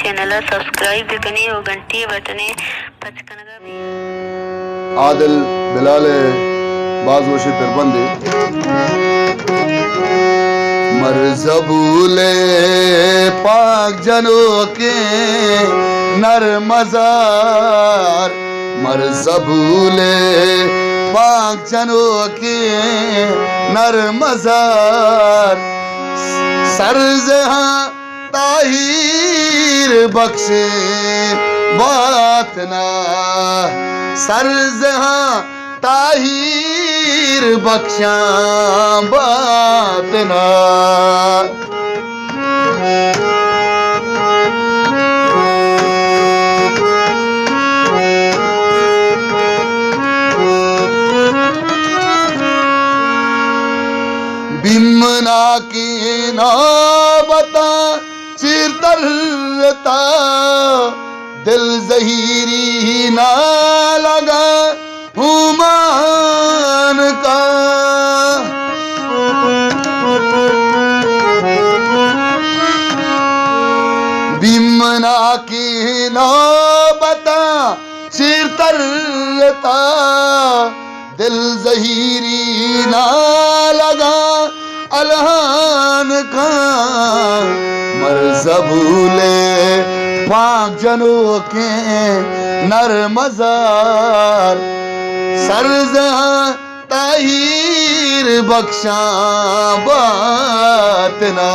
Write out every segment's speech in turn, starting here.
channel subscribe करनी और घंटी बटने पचकनगा भी आदिल बिलाल बाजोशी तिरबंदी मरजबूले पाक जनों के नर मजार मरजबूले पाक जनों के नर मजार सरजहां ताहीर बख्शे बात ना सरजहां ताहीर बख्शा बात ना बिमना की ना बता चिरतरता दिल जहीरी ना लगा हुमान का बिमना की नौबता चिरतरता दिल जहीरी ना लगा अलहान का मरजबूले पाक जनों के नर मजार सरजहां ताहीर बख्शा बात ना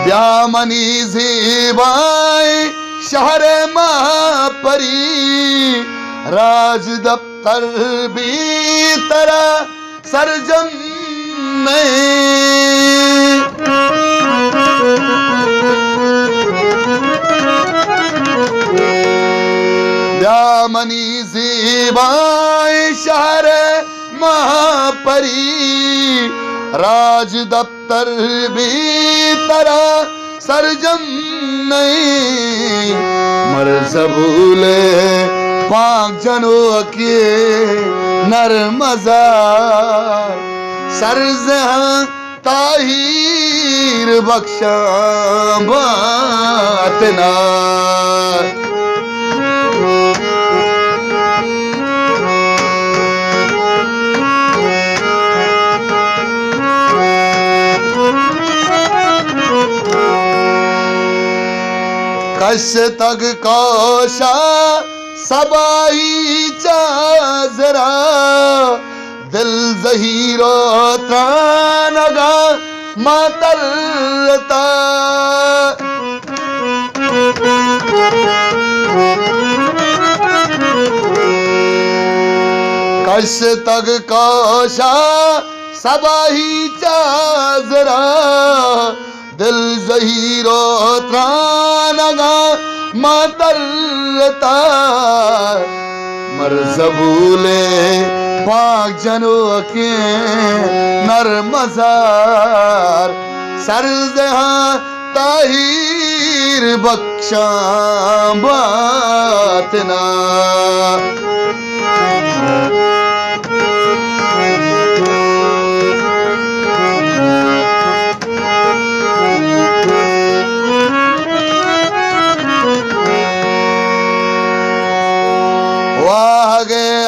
ब्यामनी ज़ेबाए शहरे महापरी राज दफ्तर भी तरह सरजम में ब्यामनी ज़ेबाए शहरे महापरी राज दफ्तर भी तरह सरजम नहीं मरजबूले पाक जनों के नर मजार सरजहां ताहीर बख्शा बात ना कश तक कोशा सबाई चाजरा दिल जहीरो त्रानगा मातरता कश तक कोशा सबाई चाजरा दिल जहीरो त्रानगा मातरता मरजबूले पाक जनों के नर मजार सरजहां ताहीर बख्शा बात ना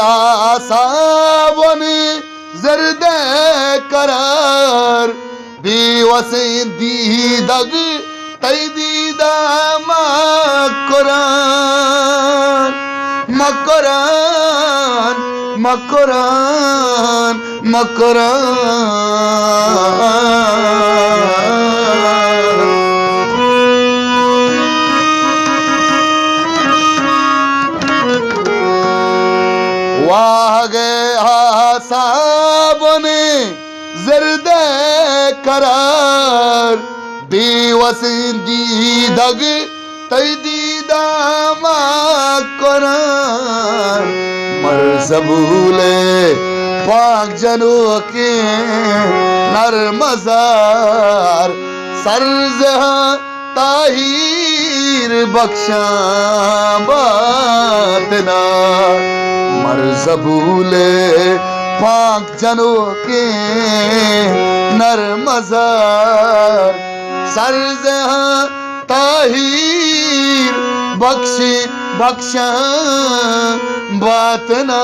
आसावन जर्दे करार बेवसे दीदग तैदीदा मकुरान मकुरान मकुरान मकुरान वाह गया साबने जर्दे करार बेवस दीदग तैदीदा मकुरान मरजबूले पाक जनों के नर मजार सरजहां ताहीर बख्शा मरज़बूले पाक जनों के नरमज़ार सरजहाँ ताहीर बख्श बख्शा बातना